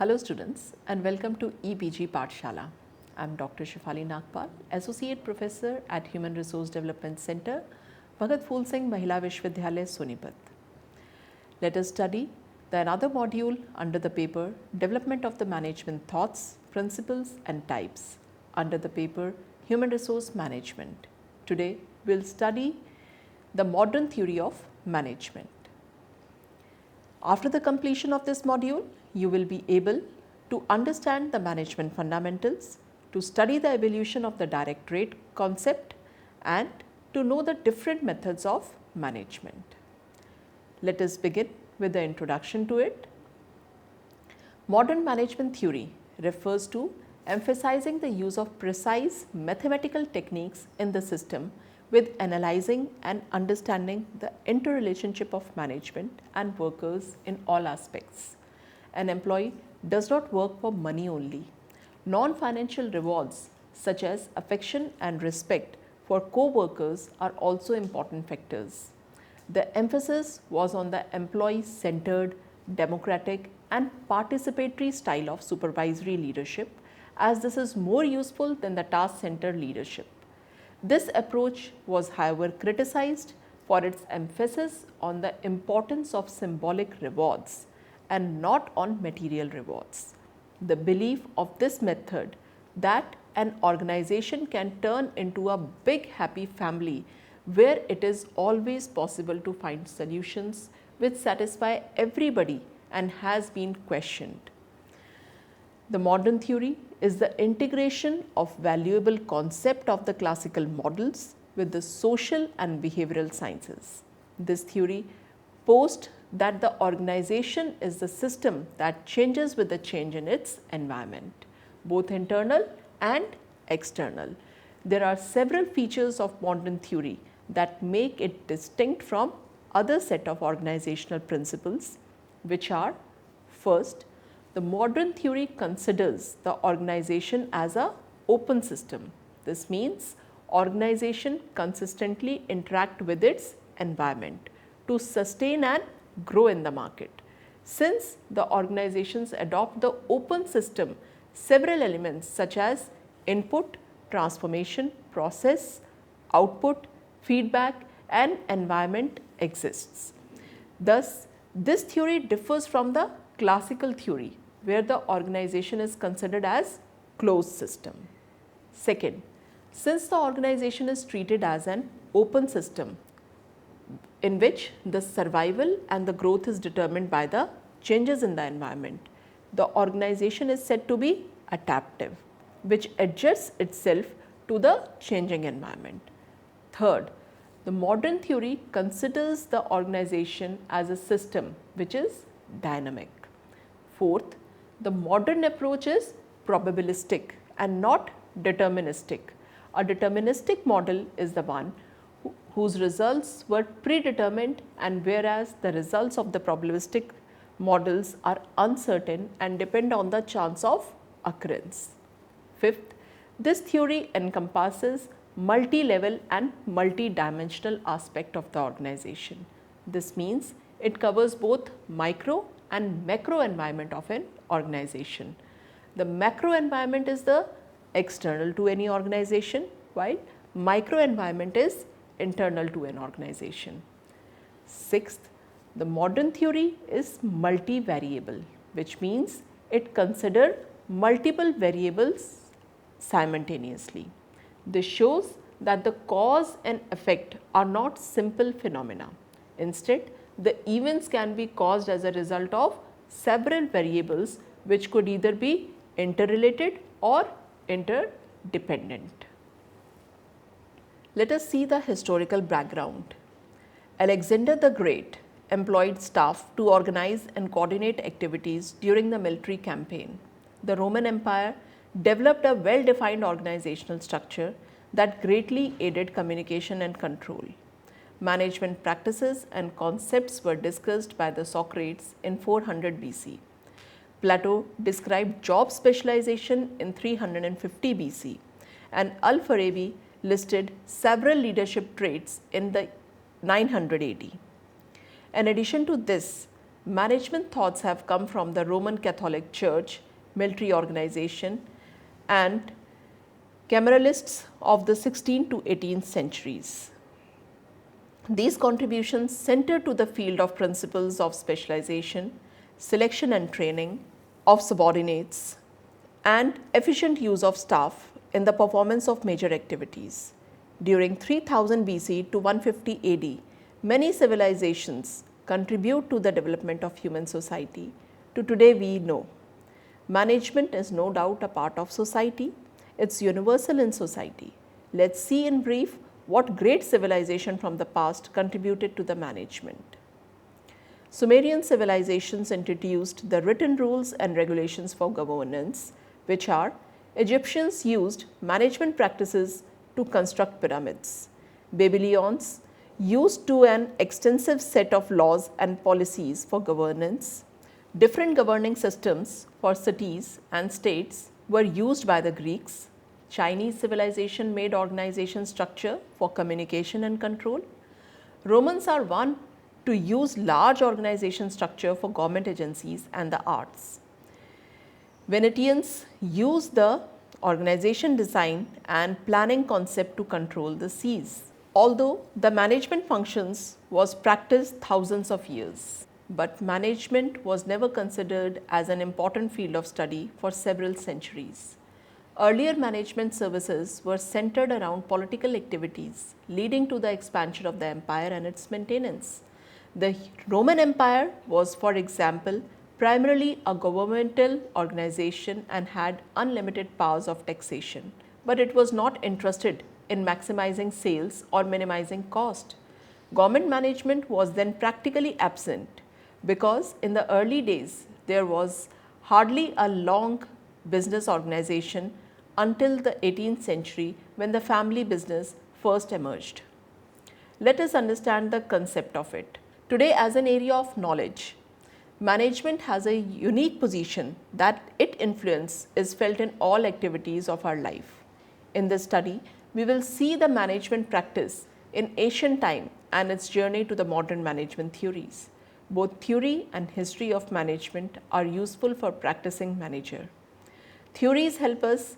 Hello students and welcome to EPG Pathshala. I am Dr. Shefali Nagpal, Associate Professor at Human Resource Development Center, Bhagat Phool Singh Mahila Vishwavidyalaya, Sonipat. Let us study the another module under the paper Development of the Management Thoughts, Principles and Types under the paper Human Resource Management. Today we will study the modern theory of management. After the completion of this module, you will be able to understand the management fundamentals, to study the evolution of the direct rate concept and to know the different methods of management. Let us begin with the introduction to it. Modern management theory refers to emphasizing the use of precise mathematical techniques in the system with analyzing and understanding the interrelationship of management and workers in all aspects. An employee does not work for money only. Non-financial rewards such as affection and respect for co-workers are also important factors. The emphasis was on the employee-centered, democratic and participatory style of supervisory leadership, as this is more useful than the task-centered leadership. This approach was however criticized for its emphasis on the importance of symbolic rewards and not on material rewards. The belief of this method that an organization can turn into a big happy family where it is always possible to find solutions which satisfy everybody and has been questioned. The modern theory is the integration of valuable concept of the classical models with the social and behavioral sciences. This theory posed that the organization is the system that changes with the change in its environment, both internal and external. There are several features of modern theory that make it distinct from other set of organizational principles, which are: first, the modern theory considers the organization as an open system. This means organization consistently interact with its environment to sustain and grow in the market. Since the organizations adopt the open system, several elements such as input, transformation, process, output, feedback and environment exists. Thus, this theory differs from the classical theory where the organization is considered as closed system. Second, since the organization is treated as an open system in which the survival and the growth is determined by the changes in the environment, the organization is said to be adaptive, which adjusts itself to the changing environment. Third, the modern theory considers the organization as a system which is dynamic. Fourth, the modern approach is probabilistic and not deterministic. A deterministic model is the one whose results were predetermined, and whereas the results of the probabilistic models are uncertain and depend on the chance of occurrence. Fifth, this theory encompasses multi-level and multi-dimensional aspect of the organization. This means it covers both micro and macro environment of an organization. The macro environment is the external to any organization, while micro environment is internal to an organization. Sixth, the modern theory is multivariable, which means it considers multiple variables simultaneously. This shows that the cause and effect are not simple phenomena. Instead, the events can be caused as a result of several variables which could either be interrelated or interdependent. Let us see the historical background. Alexander the Great employed staff to organize and coordinate activities during the military campaign. The Roman Empire developed a well-defined organizational structure that greatly aided communication and control. Management practices and concepts were discussed by the Socrates in 400 BC. Plato described job specialization in 350 BC, and Al-Farabi listed several leadership traits in the 900 AD. In addition to this, management thoughts have come from the Roman Catholic Church, military organization, and cameralists of the 16th to 18th centuries. These contributions center to the field of principles of specialization, selection and training of subordinates, and efficient use of staff in the performance of major activities. During 3000 BC to 150 AD, many civilizations contribute to the development of human society. To today we know. Management is no doubt a part of society. It's universal in society. Let's see in brief what great civilization from the past contributed to the management. Sumerian civilizations introduced the written rules and regulations for governance, which are Egyptians used management practices to construct pyramids. Babylonians used to an extensive set of laws and policies for governance. Different governing systems for cities and states were used by the Greeks. Chinese civilization made organization structure for communication and control. Romans are one to use large organization structure for government agencies and the arts. Venetians used the organization design and planning concept to control the seas. Although the management functions was practiced thousands of years, but management was never considered as an important field of study for several centuries. Earlier management services were centered around political activities, leading to the expansion of the empire and its maintenance. The Roman Empire was, for example, primarily a governmental organization and had unlimited powers of taxation, but it was not interested in maximizing sales or minimizing cost. Government management was then practically absent because in the early days there was hardly a long business organization until the 18th century when the family business first emerged. Let us understand the concept of it. Today, as an area of knowledge, management has a unique position that its influence is felt in all activities of our life. In this study, we will see the management practice in ancient time and its journey to the modern management theories. Both theory and history of management are useful for practicing manager. Theories help us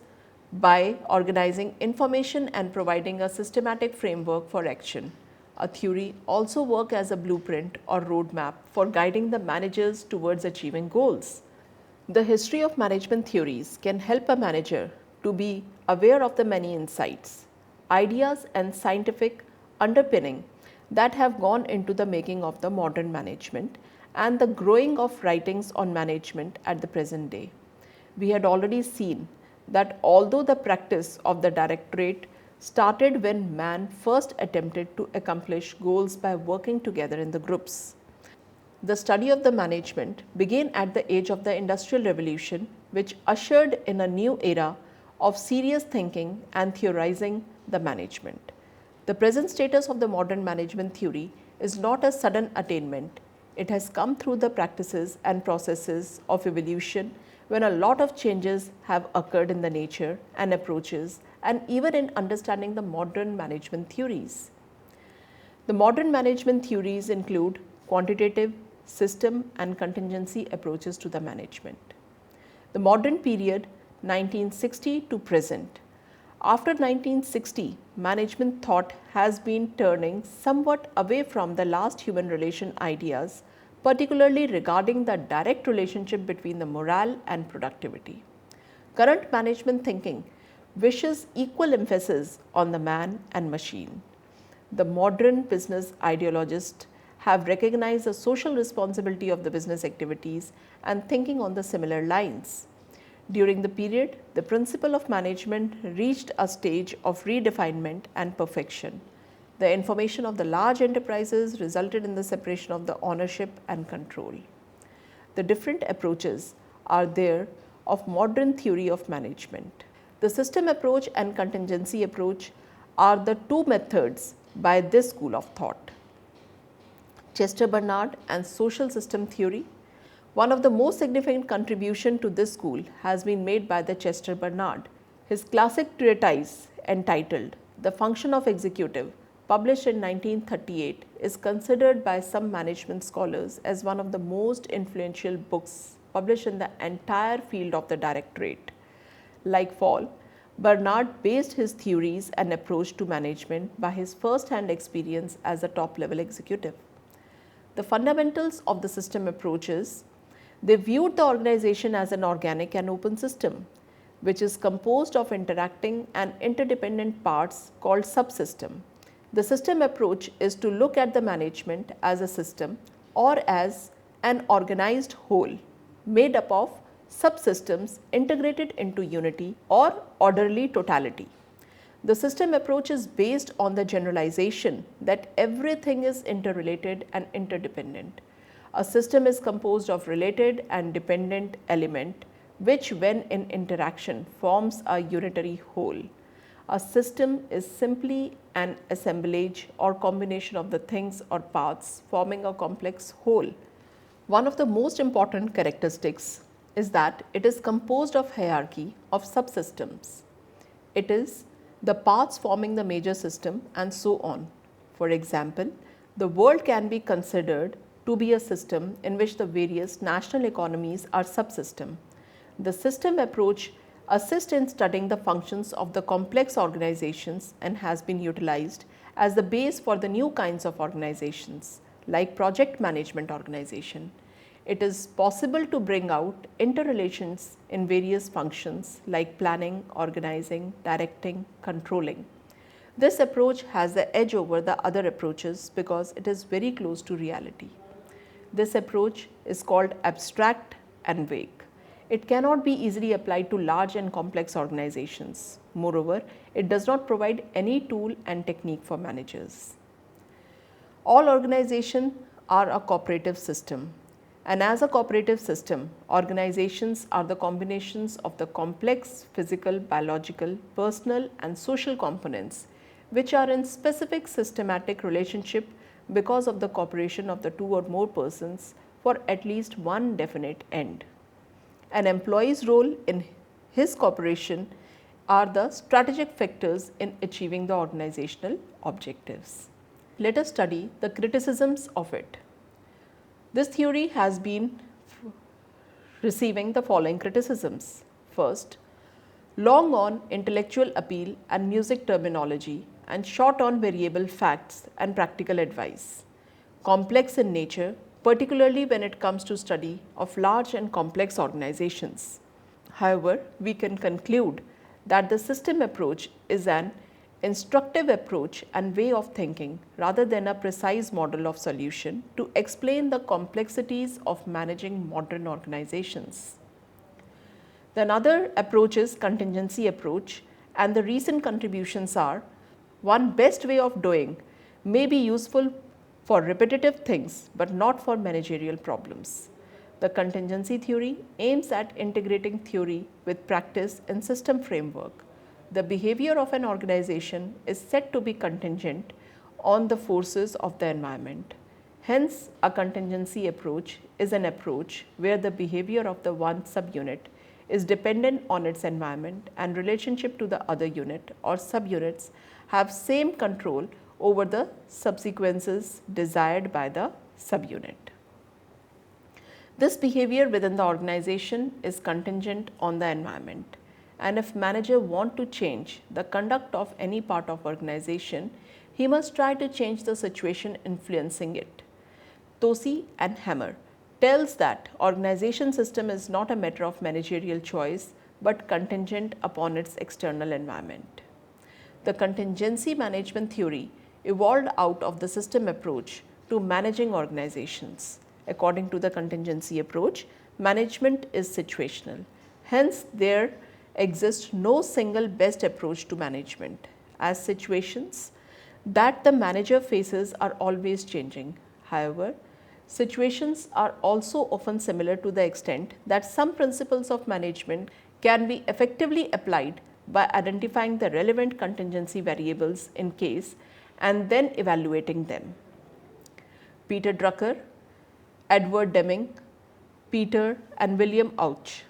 by organizing information and providing a systematic framework for action. A theory also works as a blueprint or roadmap for guiding the managers towards achieving goals. The history of management theories can help a manager to be aware of the many insights, ideas and scientific underpinning that have gone into the making of the modern management and the growing of writings on management at the present day. We had already seen that although the practice of the directorate started when man first attempted to accomplish goals by working together in the groups, the study of the management began at the age of the Industrial Revolution, which ushered in a new era of serious thinking and theorizing the management. The present status of the modern management theory is not a sudden attainment. It has come through the practices and processes of evolution when a lot of changes have occurred in the nature and approaches and even in understanding the modern management theories. The modern management theories include quantitative, system and contingency approaches to the management. The modern period 1960 to present. After 1960, management thought has been turning somewhat away from the last human relation ideas, particularly regarding the direct relationship between the morale and productivity. Current management thinking wishes equal emphasis on the man and machine. The modern business ideologists have recognized the social responsibility of the business activities and thinking on the similar lines. During the period, the principle of management reached a stage of redefinement and perfection. The information of the large enterprises resulted in the separation of the ownership and control. The different approaches are there of modern theory of management. The system approach and contingency approach are the two methods by this school of thought. Chester Bernard and social system theory. One of the most significant contribution to this school has been made by the Chester Bernard. His classic treatise entitled The Function of Executive, published in 1938, is considered by some management scholars as one of the most influential books published in the entire field of the directorate. Like Fall, Bernard based his theories and approach to management by his first-hand experience as a top-level executive. The fundamentals of the system approaches, they viewed the organization as an organic and open system, which is composed of interacting and interdependent parts called subsystem. The system approach is to look at the management as a system or as an organized whole made up of subsystems integrated into unity or orderly totality. The system approach is based on the generalization that everything is interrelated and interdependent. A system is composed of related and dependent elements which when in interaction forms a unitary whole. A system is simply an assemblage or combination of the things or parts forming a complex whole. One of the most important characteristics is that it is composed of hierarchy of subsystems. It is the parts forming the major system and so on. For example, the world can be considered to be a system in which the various national economies are subsystem. The system approach assists in studying the functions of the complex organizations and has been utilized as the base for the new kinds of organizations like project management organization. It is possible to bring out interrelations in various functions like planning, organizing, directing, controlling. This approach has the edge over the other approaches because it is very close to reality. This approach is called abstract and vague. It cannot be easily applied to large and complex organizations. Moreover, it does not provide any tool and technique for managers. All organizations are a cooperative system. And as a cooperative system, organizations are the combinations of the complex physical, biological, personal and social components which are in specific systematic relationship because of the cooperation of the two or more persons for at least one definite end. An employee's role in his cooperation are the strategic factors in achieving the organizational objectives. Let us study the criticisms of it. This theory has been receiving the following criticisms. First, long on intellectual appeal and music terminology and short on variable facts and practical advice. Complex in nature, particularly when it comes to study of large and complex organizations. However, we can conclude that the system approach is an instructive approach and way of thinking rather than a precise model of solution to explain the complexities of managing modern organizations. The another approach is contingency approach, and the recent contributions are one best way of doing may be useful for repetitive things but not for managerial problems. The contingency theory aims at integrating theory with practice in system framework. The behavior of an organization is said to be contingent on the forces of the environment. Hence, a contingency approach is an approach where the behavior of the one subunit is dependent on its environment and relationship to the other unit or subunits have same control over the subsequences desired by the subunit. This behavior within the organization is contingent on the environment. And if manager want to change the conduct of any part of organization, he must try to change the situation influencing it. Tosi and Hammer tells that organization system is not a matter of managerial choice but contingent upon its external environment. The contingency management theory evolved out of the system approach to managing organizations. According to the contingency approach, management is situational. Hence, there exists no single best approach to management, as situations that the manager faces are always changing. However, situations are also often similar to the extent that some principles of management can be effectively applied by identifying the relevant contingency variables in case and then evaluating them. Peter Drucker, Edward Deming, Peter and William Ouch,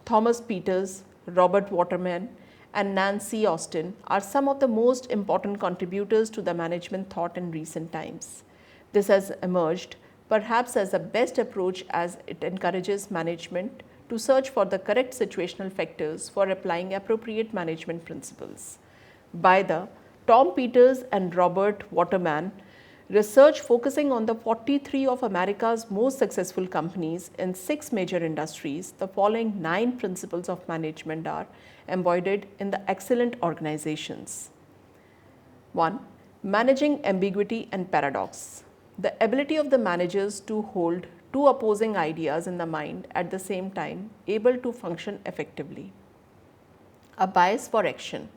Thomas Peters, Robert Waterman and Nancy Austin are some of the most important contributors to the management thought in recent times. This has emerged perhaps as the best approach as it encourages management to search for the correct situational factors for applying appropriate management principles. By the Tom Peters and Robert Waterman, research focusing on the 43 of America's most successful companies in 6 major industries, the following 9 principles of management are embodied in the excellent organizations. 1. Managing ambiguity and paradox. The ability of the managers to hold two opposing ideas in the mind at the same time, able to function effectively. A bias for action.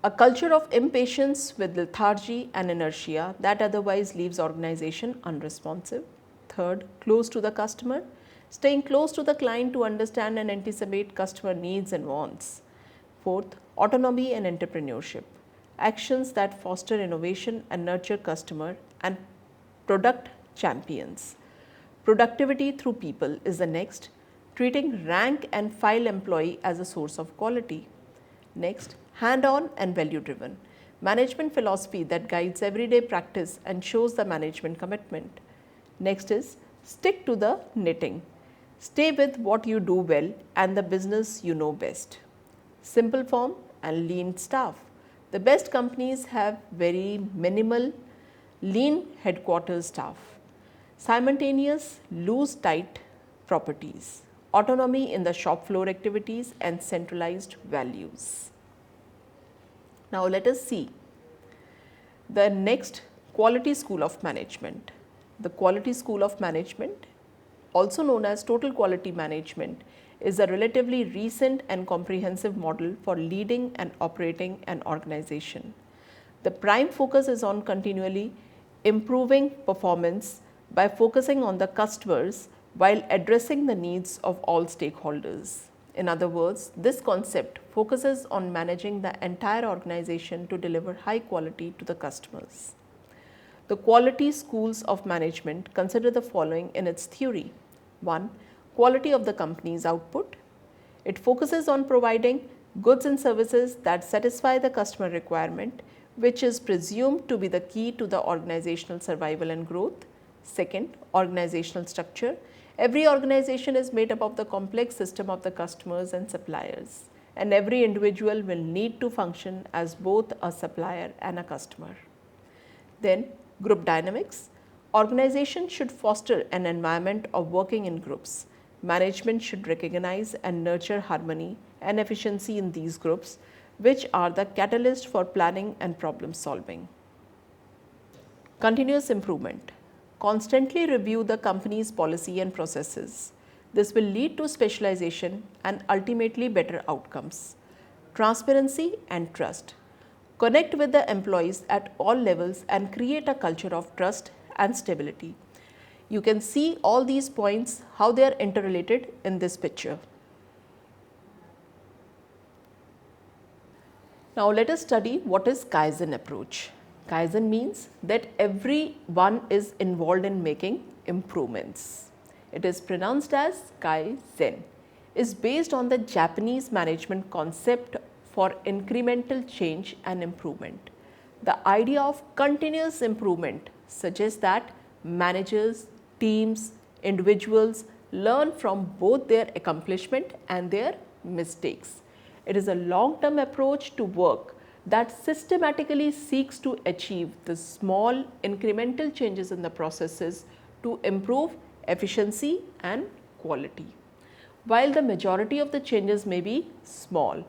A culture of impatience with lethargy and inertia that otherwise leaves organization unresponsive. Third, close to the customer. Staying close to the client to understand and anticipate customer needs and wants. Fourth, autonomy and entrepreneurship. Actions that foster innovation and nurture customer and product champions. Productivity through people is the next, treating rank and file employee as a source of quality. Next, hand-on and value-driven. Management philosophy that guides everyday practice and shows the management commitment. Next is stick to the knitting. Stay with what you do well and the business you know best. Simple form and lean staff. The best companies have very minimal, lean headquarters staff. Simultaneous, loose, tight properties. Autonomy in the shop floor activities and centralized values. Now let us see the next quality school of management. The quality school of management, also known as total quality management, is a relatively recent and comprehensive model for leading and operating an organization. The prime focus is on continually improving performance by focusing on the customers while addressing the needs of all stakeholders. In other words, this concept focuses on managing the entire organization to deliver high quality to the customers. The quality schools of management consider the following in its theory. 1. Quality of the company's output. It focuses on providing goods and services that satisfy the customer requirement, which is presumed to be the key to the organizational survival and growth. Second, organizational structure. Every organization is made up of the complex system of the customers and suppliers, and every individual will need to function as both a supplier and a customer. Then, group dynamics. Organization should foster an environment of working in groups. Management should recognize and nurture harmony and efficiency in these groups, which are the catalyst for planning and problem solving. Continuous improvement. Constantly review the company's policy and processes. This will lead to specialization and ultimately better outcomes. Transparency and trust. Connect with the employees at all levels and create a culture of trust and stability. You can see all these points, how they are interrelated in this picture. Now let us study what is Kaizen approach. Kaizen means that everyone is involved in making improvements. It is pronounced as Kaizen. Is based on the Japanese management concept for incremental change and improvement. The idea of continuous improvement suggests that managers, teams, individuals learn from both their accomplishment and their mistakes. It is a long-term approach to work that systematically seeks to achieve the small incremental changes in the processes to improve efficiency and quality. While the majority of the changes may be small,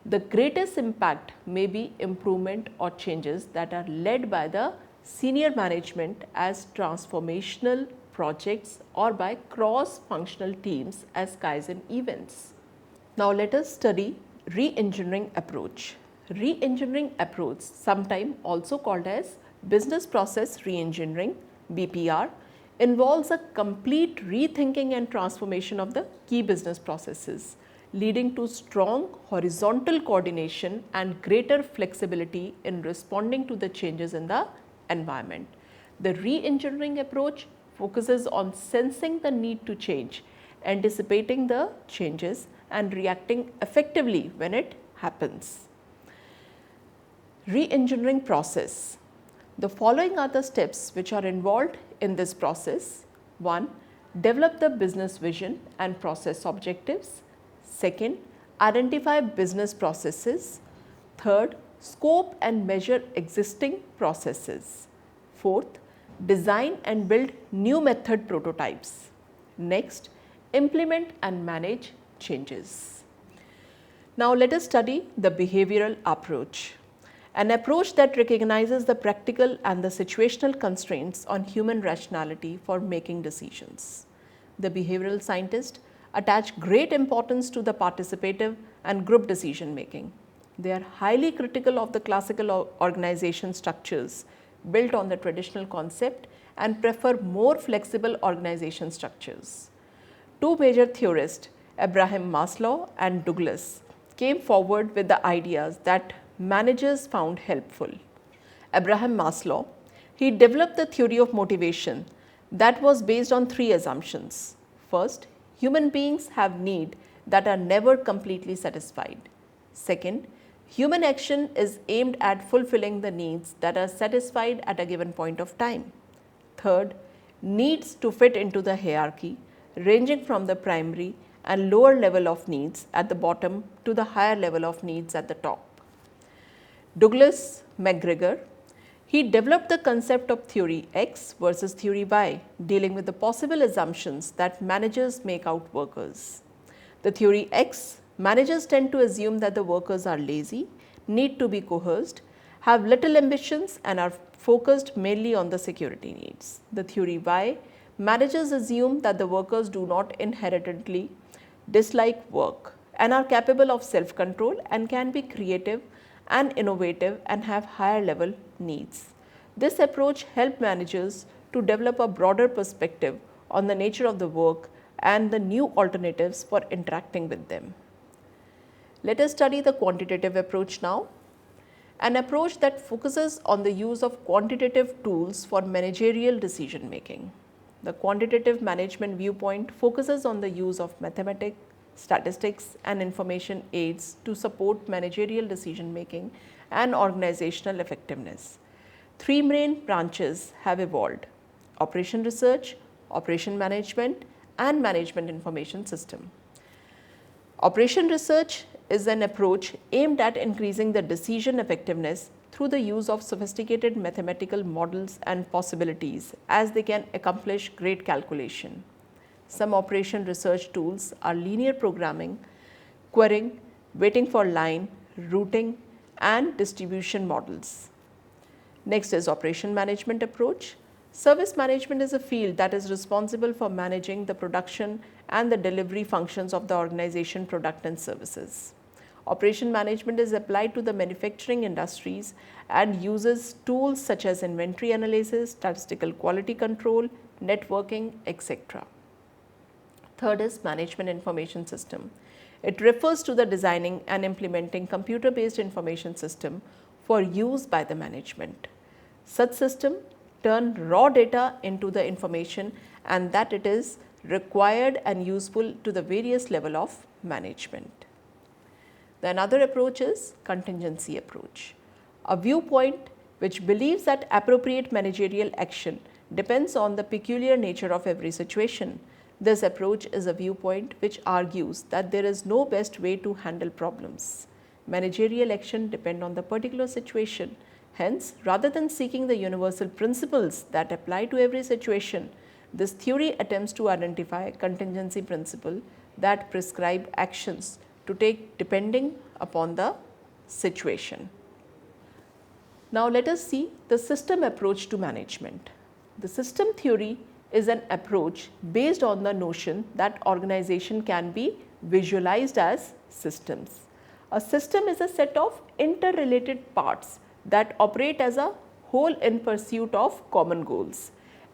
the greatest impact may be improvement or changes that are led by the senior management as transformational projects or by cross-functional teams as Kaizen events. Now let us study re-engineering approach. Re-engineering approach, sometimes also called as business process re-engineering (BPR), involves a complete rethinking and transformation of the key business processes, leading to strong horizontal coordination and greater flexibility in responding to the changes in the environment. The re-engineering approach focuses on sensing the need to change, anticipating the changes and reacting effectively when it happens. Re-engineering process. The following are the steps which are involved in this process. 1. Develop the business vision and process objectives. 2nd. Identify business processes. 3rd. Scope and measure existing processes. 4th. Design and build new method prototypes. Next, implement and manage changes. Now let us study the behavioral approach. An approach that recognizes the practical and the situational constraints on human rationality for making decisions. The behavioral scientists attach great importance to the participative and group decision making. They are highly critical of the classical organization structures built on the traditional concept and prefer more flexible organization structures. Two major theorists, Abraham Maslow and Douglas, came forward with the ideas that managers found helpful. Abraham Maslow, he developed the theory of motivation that was based on 3 assumptions. First, human beings have needs that are never completely satisfied. Second, human action is aimed at fulfilling the needs that are satisfied at a given point of time. Third, needs to fit into the hierarchy ranging from the primary and lower level of needs at the bottom to the higher level of needs at the top. Douglas McGregor, he developed the concept of theory X versus theory Y, dealing with the possible assumptions that managers make out workers. The theory X, managers tend to assume that the workers are lazy, need to be coerced, have little ambitions and are focused mainly on the security needs. The theory Y, managers assume that the workers do not inherently dislike work and are capable of self-control and can be creative and innovative and have higher level needs. This approach helped managers to develop a broader perspective on the nature of the work and the new alternatives for interacting with them. Let us study the quantitative approach now. An approach that focuses on the use of quantitative tools for managerial decision making. The quantitative management viewpoint focuses on the use of mathematics, statistics and information aids to support managerial decision making and organizational effectiveness. 3 main branches have evolved: operation research, operation management and management information system. Operation research is an approach aimed at increasing the decision effectiveness through the use of sophisticated mathematical models and possibilities as they can accomplish great calculation. Some operation research tools are linear programming, querying, waiting for line, routing and distribution models. Next is operation management approach. Service management is a field that is responsible for managing the production and the delivery functions of the organization product and services. Operation management is applied to the manufacturing industries and uses tools such as inventory analysis, statistical quality control, networking, etc. Third is management information system. It refers to the designing and implementing computer-based information system for use by the management. Such system turn raw data into the information and that it is required and useful to the various level of management. The another approach is contingency approach, a viewpoint which believes that appropriate managerial action depends on the peculiar nature of every situation. This approach is a viewpoint which argues that there is no best way to handle problems. Managerial action depends on the particular situation. Hence, rather than seeking the universal principles that apply to every situation, this theory attempts to identify contingency principles that prescribe actions to take depending upon the situation. Now let us see the system approach to management. The system theory is an approach based on the notion that organization can be visualized as systems. A system is a set of interrelated parts that operate as a whole in pursuit of common goals.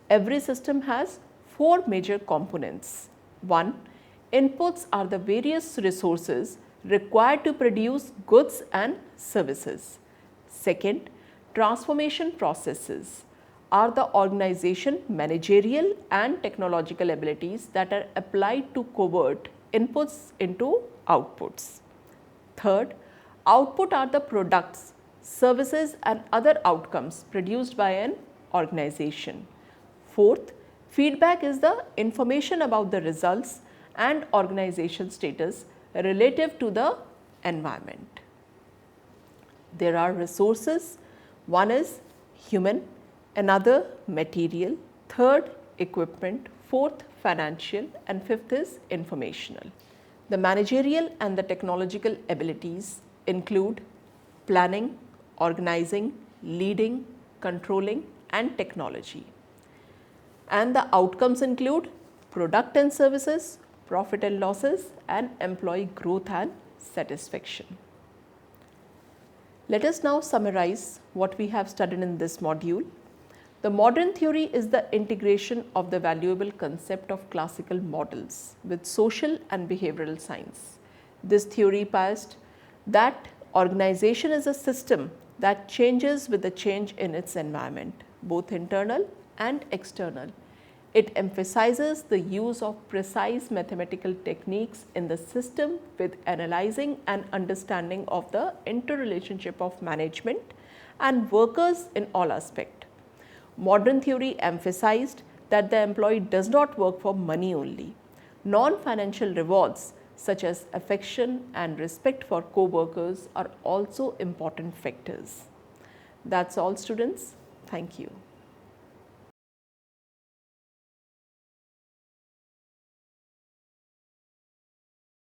Every system has 4 major components. 1. Inputs are the various resources required to produce goods and services. Second, transformation processes are the organization managerial and technological abilities that are applied to convert inputs into outputs. Third, output are the products, services and other outcomes produced by an organization. Fourth, feedback is the information about the results and organization status relative to the environment. There are resources. One is human, another material, third equipment, fourth financial, and fifth is informational. The managerial and the technological abilities include planning, organizing, leading, controlling, and technology. And the outcomes include product and services, profit and losses, and employee growth and satisfaction. Let us now summarize what we have studied in this module. The modern theory is the integration of the valuable concept of classical models with social and behavioral science. This theory posits that organization is a system that changes with the change in its environment, both internal and external. It emphasizes the use of precise mathematical techniques in the system with analyzing and understanding of the interrelationship of management and workers in all aspects. Modern theory emphasized that the employee does not work for money only. Non-financial rewards such as affection and respect for co-workers are also important factors. That's all, students. Thank you.